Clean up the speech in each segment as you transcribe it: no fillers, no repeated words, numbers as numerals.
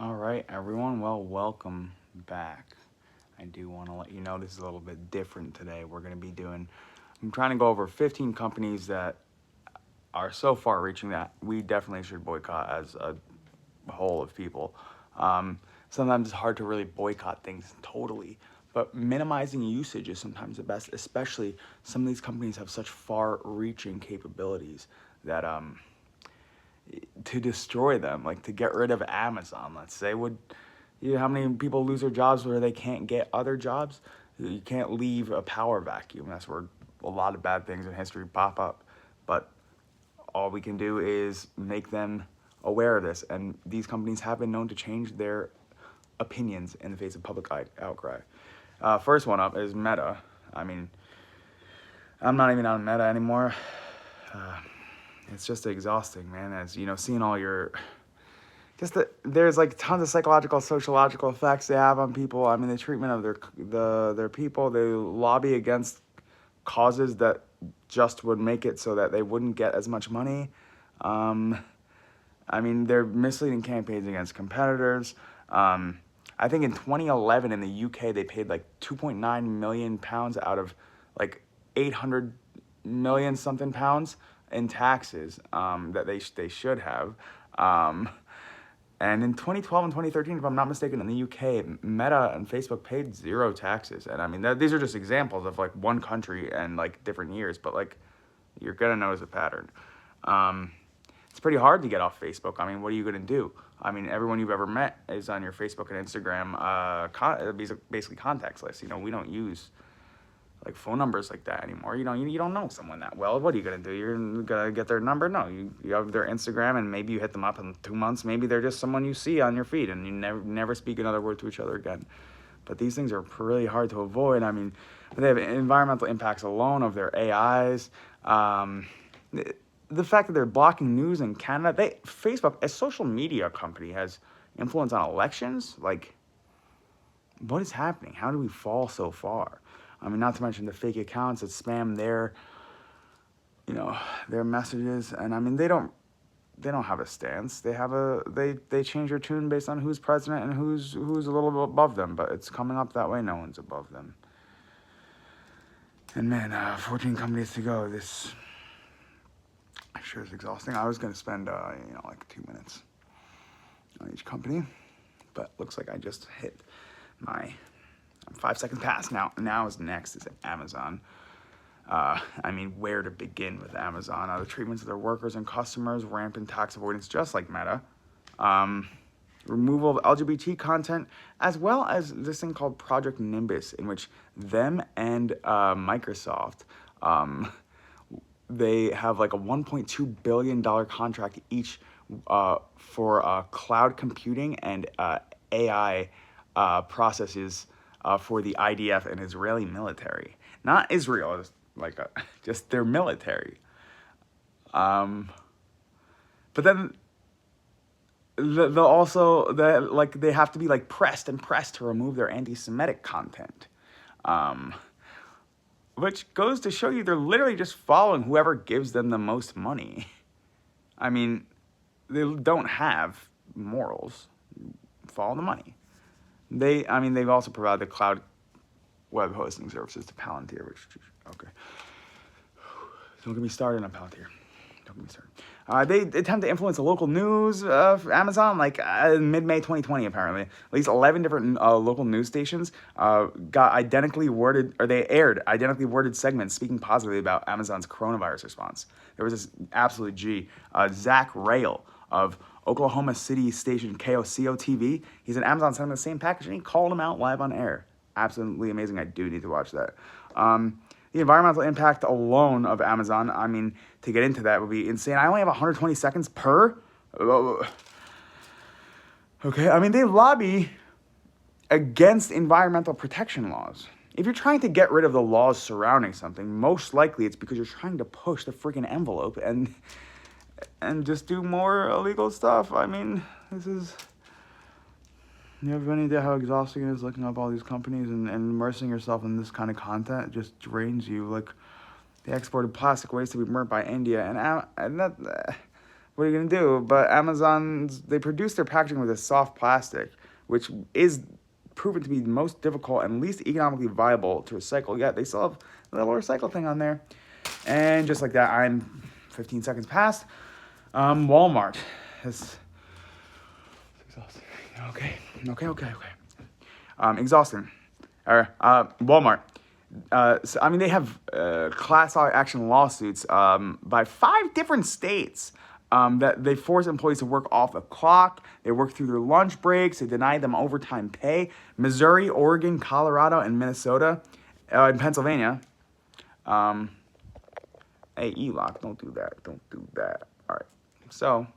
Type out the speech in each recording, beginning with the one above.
All right, everyone. Well, welcome back. I do want to let you know this is a little bit different today. I'm trying to go over 15 companies that are so far reaching that we definitely should boycott as a whole of people. Sometimes it's hard to really boycott things totally, but minimizing usage is sometimes the best, especially some of these companies have such far reaching capabilities that to destroy them, like to get rid of Amazon, let's say, would you know how many people lose their jobs where they can't get other jobs? You can't leave a power vacuum. That's where a lot of bad things in history pop up. But all we can do is make them aware of this. And these companies have been known to change their opinions in the face of public outcry. First one up is Meta. I mean, I'm not even on Meta anymore. It's just exhausting, man. As you know, seeing all your there's like tons of psychological, sociological effects they have on people. I mean, the treatment of their people. They lobby against causes that just would make it so that they wouldn't get as much money. Um, I mean, they're misleading campaigns against competitors. I think in 2011 in the UK they paid like 2.9 million pounds out of like 800 million something pounds in taxes that they should have. Um, and in 2012 and 2013, if I'm not mistaken, in the UK, Meta and Facebook paid zero taxes. And I mean, these are just examples of like one country and like different years, but like you're gonna notice a pattern. Um, it's pretty hard to get off Facebook. I mean, what are you gonna do? I mean, everyone you've ever met is on your Facebook and Instagram, basically contacts list. You know, we don't use like phone numbers like that anymore. You don't know someone that well. What are you gonna do? You're gonna get their number? No, you have their Instagram and maybe you hit them up in 2 months. Maybe they're just someone you see on your feed and you never speak another word to each other again. But these things are really hard to avoid. I mean, they have environmental impacts alone of their AIs. The fact that they're blocking news in Canada, Facebook, a social media company, has influence on elections. Like, what is happening? How do we fall so far? I mean, not to mention the fake accounts that spam their messages, and I mean, they don't have a stance. They change their tune based on who's president and who's a little bit above them, but it's coming up that way. No one's above them. And man, 14 companies to go. This sure is exhausting. I was gonna spend like 2 minutes on each company, but looks like I just hit my 5 seconds past. Now is next is Amazon. I mean, where to begin with Amazon? The treatments of their workers and customers, rampant tax avoidance, just like Meta, removal of LGBT content, as well as this thing called Project Nimbus, in which them and Microsoft, they have like a $1.2 billion contract each for cloud computing and AI processes for the IDF and Israeli military. Not Israel, just their military. But then they'll also they have to be like pressed to remove their anti-Semitic content, which goes to show you they're literally just following whoever gives them the most money. I mean, they don't have morals. Follow the money. They've also provided the cloud web hosting services to Palantir, okay. Don't get me started on Palantir. Don't get me started. They attempt to influence the local news of Amazon, like mid-May 2020, apparently. At least 11 different local news stations got identically worded, or they aired identically worded segments speaking positively about Amazon's coronavirus response. There was this absolute G, Zach Rail of Oklahoma City station KOCO TV. He's an Amazon sent him the same package, and he called him out live on air. Absolutely amazing. I do need to watch that. The environmental impact alone of Amazon, I mean, to get into that would be insane. I only have 120 seconds per. Okay, I mean, they lobby against environmental protection laws. If you're trying to get rid of the laws surrounding something, most likely it's because you're trying to push the freaking envelope and just do more illegal stuff. I mean, you have any idea how exhausting it is looking up all these companies and immersing yourself in this kind of content? It just drains you. Like, they exported plastic waste to be burnt by India, and that what are you going to do? But they produce their packaging with a soft plastic, which is proven to be the most difficult and least economically viable to recycle. Yet they still have a little recycle thing on there. And just like that, I'm 15 seconds past. Walmart. It's exhausting. Okay. Exhausting. Walmart. So, they have class action lawsuits by 5 different states that they force employees to work off a clock. They work through their lunch breaks. They deny them overtime pay. Missouri, Oregon, Colorado, and Minnesota. And Pennsylvania. Hey, E-Lock, don't do that. All right. So,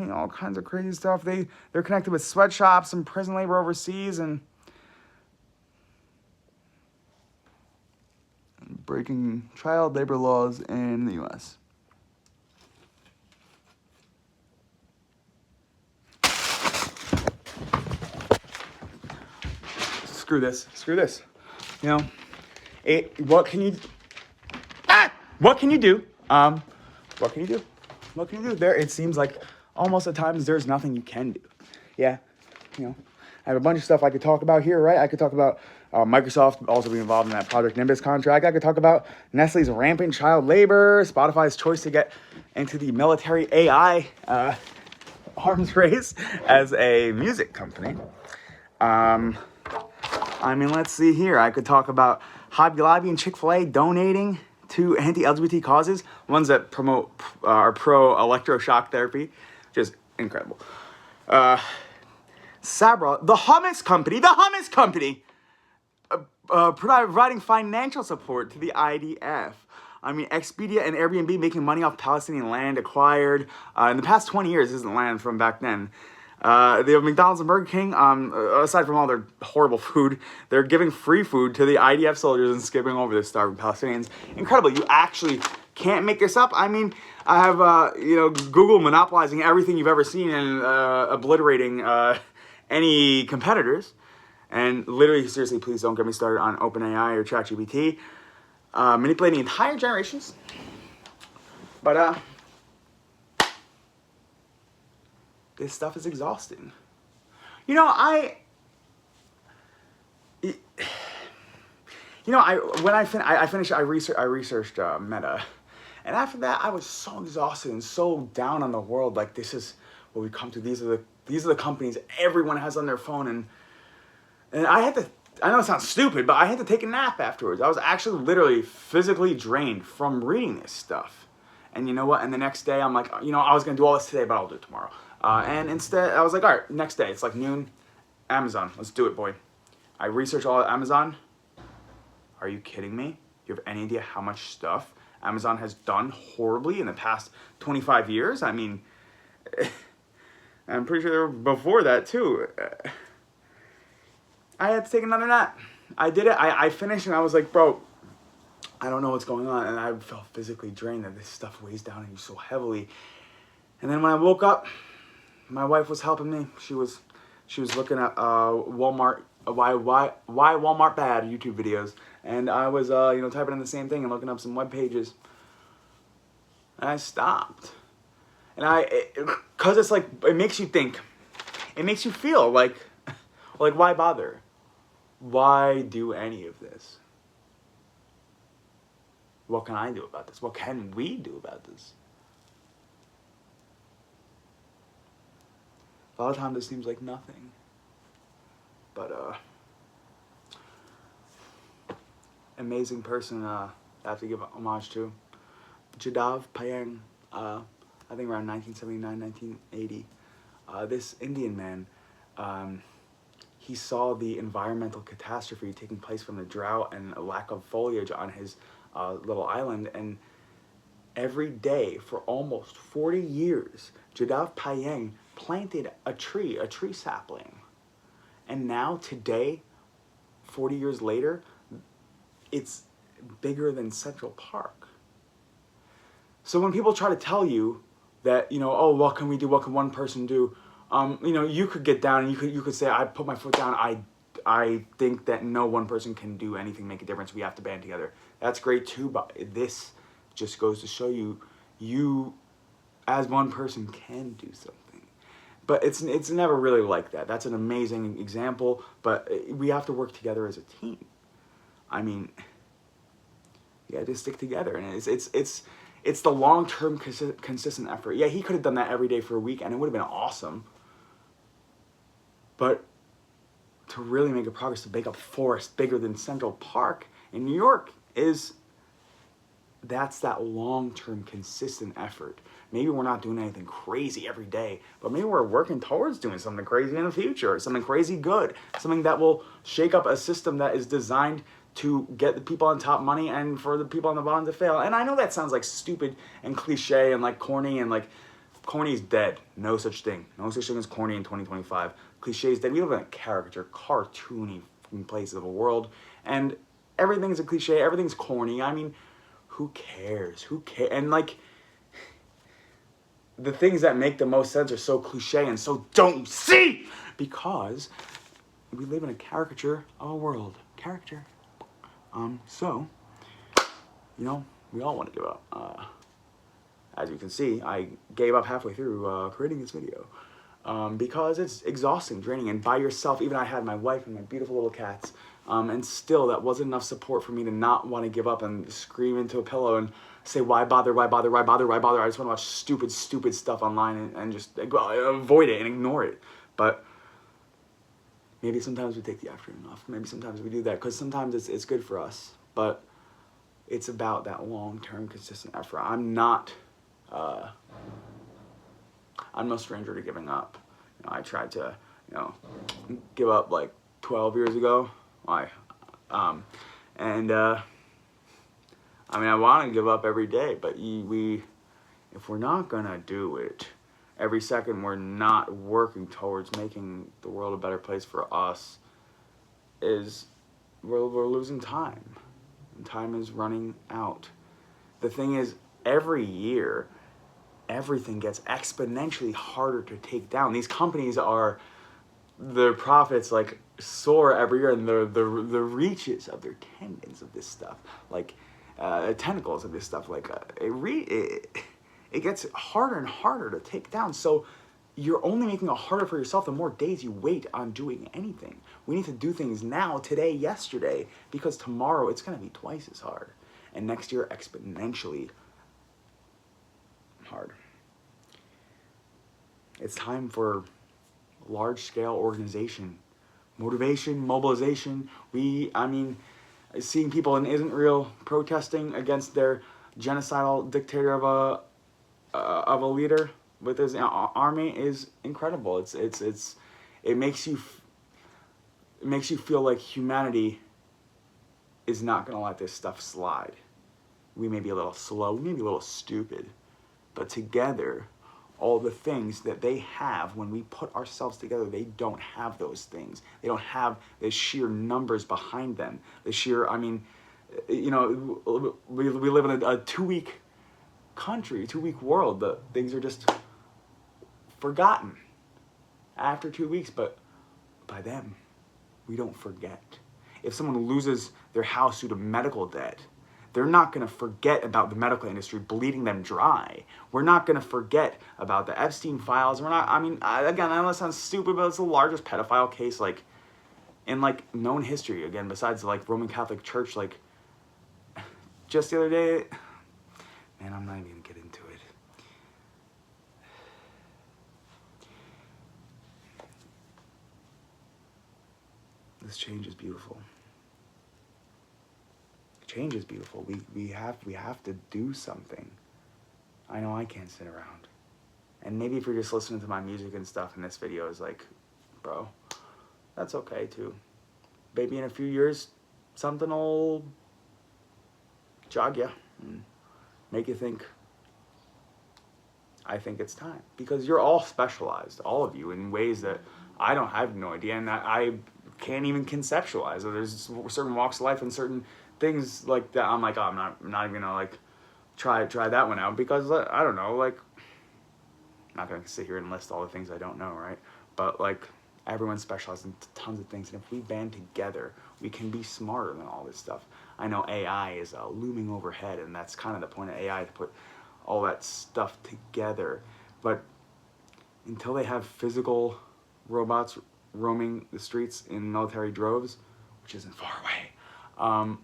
all kinds of crazy stuff. They're connected with sweatshops and prison labor overseas and breaking child labor laws in the U.S. Screw this. What can you do? What can you do? There, it seems like almost at times there's nothing you can do. Yeah, I have a bunch of stuff I could talk about here, right? I could talk about Microsoft also being involved in that Project Nimbus contract. I could talk about Nestle's rampant child labor, Spotify's choice to get into the military AI arms race as a music company. Let's see here. I could talk about Hobby Lobby and Chick-fil-A donating to anti-LGBT causes, ones that promote are pro-electroshock therapy, just incredible. Sabra, the hummus company, providing financial support to the IDF. Expedia and Airbnb making money off Palestinian land acquired in the past 20 years. This isn't land from back then. They have McDonald's and Burger King, aside from all their horrible food, they're giving free food to the IDF soldiers and skipping over the starving Palestinians. Incredible. You actually can't make this up. I have, Google monopolizing everything you've ever seen and obliterating any competitors. And literally, seriously, please don't get me started on OpenAI or ChatGPT. Manipulating entire generations. But, this stuff is exhausting. I researched Meta, and after that I was so exhausted and so down on the world. Like, this is what we come to. These are the companies everyone has on their phone, and I had to. I know it sounds stupid, but I had to take a nap afterwards. I was actually literally physically drained from reading this stuff. And you know what? And the next day I'm like, I was gonna do all this today, but I'll do it tomorrow. And instead, I was like, all right, next day. It's like noon, Amazon. Let's do it, boy. I researched all Amazon. Are you kidding me? You have any idea how much stuff Amazon has done horribly in the past 25 years? I'm pretty sure before that, too. I had to take another nap. I did it. I finished, and I was like, bro, I don't know what's going on. And I felt physically drained that this stuff weighs down on you so heavily. And then when I woke up, my wife was helping me. She was looking at Walmart, why Walmart bad YouTube videos, and I was typing in the same thing and looking up some web pages, and I stopped, and cause it's like it makes you think, it makes you feel like why bother, why do any of this? What can I do about this? What can we do about this? A lot of times it seems like nothing, but amazing person I have to give homage to, Jadav Payeng, I think around 1979, 1980. This Indian man, he saw the environmental catastrophe taking place from the drought and a lack of foliage on his little island, and every day for almost 40 years, Jadav Payeng planted a tree sapling. And now, today, 40 years later, it's bigger than Central Park. So when people try to tell you that, what can we do, what can one person do, you could get down and you could say, I put my foot down, I think that no one person can do anything, make a difference, we have to band together. That's great too, but this just goes to show you as one person can do something. But it's never really like that. That's an amazing example, but we have to work together as a team. I mean, you got to stick together, and it's the long-term consistent effort. Yeah, he could have done that every day for a week, and it would have been awesome. But to really make a progress, to make a forest bigger than Central Park in New York that's that long-term consistent effort. Maybe we're not doing anything crazy every day, but maybe we're working towards doing something crazy in the future, something crazy good, something that will shake up a system that is designed to get the people on top money and for the people on the bottom to fail. And I know that sounds like stupid and cliche and like corny, and like corny is dead. No such thing. No such thing as corny in 2025. Cliche is dead. We live in a caricature, cartoony place of a world, and everything's a cliche. Everything's corny. I mean, who cares? Who cares? And like, the things that make the most sense are so cliche and so don't you see? Because we live in a caricature of a world. Caricature. So, you know, we all want to give up. As you can see, I gave up halfway through creating this video. Because it's exhausting, draining, and by yourself, even I had my wife and my beautiful little cats, and still that wasn't enough support for me to not want to give up and scream into a pillow and say, why bother, why bother, why bother, why bother? I just want to watch stupid stuff online and just avoid it and ignore it. But maybe sometimes we take the afternoon off. Maybe sometimes we do that because sometimes it's good for us. But it's about that long-term consistent effort. I'm no stranger to giving up. You know, I tried to, give up like 12 years ago. I mean, I want to give up every day, but if we're not gonna do it, every second we're not working towards making the world a better place for us, we're losing time. And time is running out. The thing is, every year, everything gets exponentially harder to take down. These companies their profits like soar every year, and the reaches of their tendons of this stuff, like tentacles of this stuff, like it gets harder and harder to take down. So you're only making it harder for yourself the more days you wait on doing anything. We need to do things now, today, yesterday, because tomorrow it's going to be twice as hard, and next year exponentially hard. It's time for large-scale organization, motivation, mobilization. Seeing people in Israel protesting against their genocidal dictator of a leader with his army is incredible. It makes you feel like humanity is not going to let this stuff slide. We may be a little slow, we may be a little stupid, but together, all the things that they have, when we put ourselves together, they don't have those things. They don't have the sheer numbers behind them. The sheer, we live in a 2-week country, 2-week world. The things are just forgotten after 2 weeks, but by them, we don't forget. If someone loses their house due to medical debt, they're not going to forget about the medical industry bleeding them dry. We're not going to forget about the Epstein files. Again, I know that sounds stupid, but it's the largest pedophile case, in known history. Again, besides the Roman Catholic Church, just the other day, man, I'm not even going to get into it. This change is beautiful. Change is beautiful. We have to do something. I know I can't sit around. And maybe if you're just listening to my music and stuff and this video is bro, that's okay too. Maybe in a few years, something will jog you and make you think, I think it's time. Because you're all specialized, all of you, in ways that I have no idea, and I can't even conceptualize. There's certain walks of life and certain things like that. I'm I'm not even gonna try that one out, because I don't know, I'm not gonna sit here and list all the things I don't know, right? But everyone specializes in tons of things, and if we band together, we can be smarter than all this stuff. I know AI is looming overhead, and that's kind of the point of AI, to put all that stuff together. But until they have physical robots roaming the streets in military droves, which isn't far away,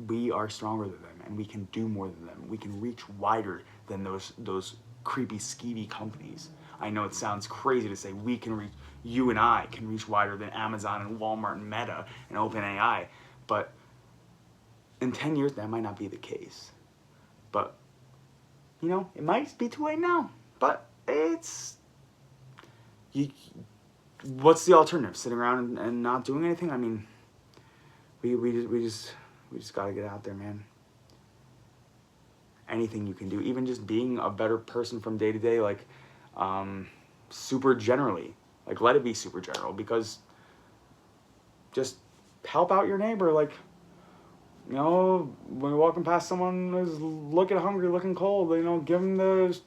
we are stronger than them, and we can do more than them. We can reach wider than those creepy, skeevy companies. I know it sounds crazy to say you and I can reach wider than Amazon and Walmart and Meta and OpenAI, but in 10 years that might not be the case. But, it might be too late now, but what's the alternative? Sitting around and not doing anything? I mean, we just gotta get out there, man. Anything you can do, even just being a better person from day to day, like, super generally. Like, let it be super general, because just help out your neighbor. Like, when you're walking past someone who's looking hungry, looking cold, give them the...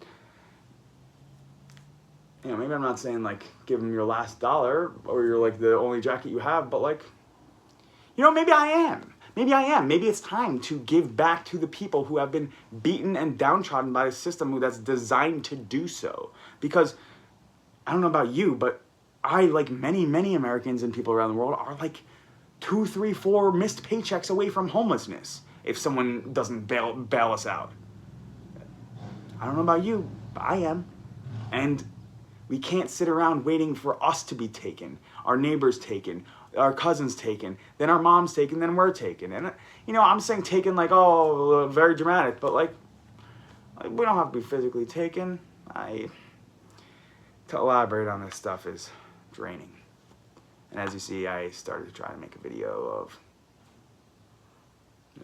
maybe I'm not saying, like, give them your last dollar or you're, like, the only jacket you have, but, like, maybe I am. Maybe it's time to give back to the people who have been beaten and downtrodden by a system that's designed to do so. Because, I don't know about you, but I, like many, many Americans and people around the world, are like 2, 3, 4 missed paychecks away from homelessness if someone doesn't bail us out. I don't know about you, but I am. And we can't sit around waiting for us to be taken, our neighbors taken, our cousins taken, then our mom's taken, then we're taken. And, I'm saying taken like, very dramatic, but like we don't have to be physically taken. To elaborate on this stuff is draining. And as you see, I started to try to make a video of,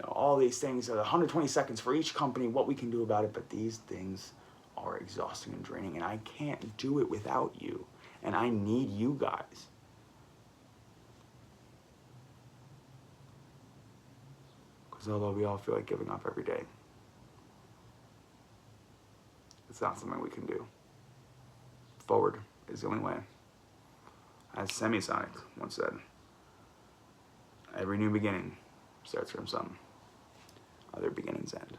all these things, 120 seconds for each company, what we can do about it, but these things are exhausting and draining, and I can't do it without you, and I need you guys. Because although we all feel like giving up every day, it's not something we can do. Forward is the only way. As Semisonic once said, every new beginning starts from some other beginning's end.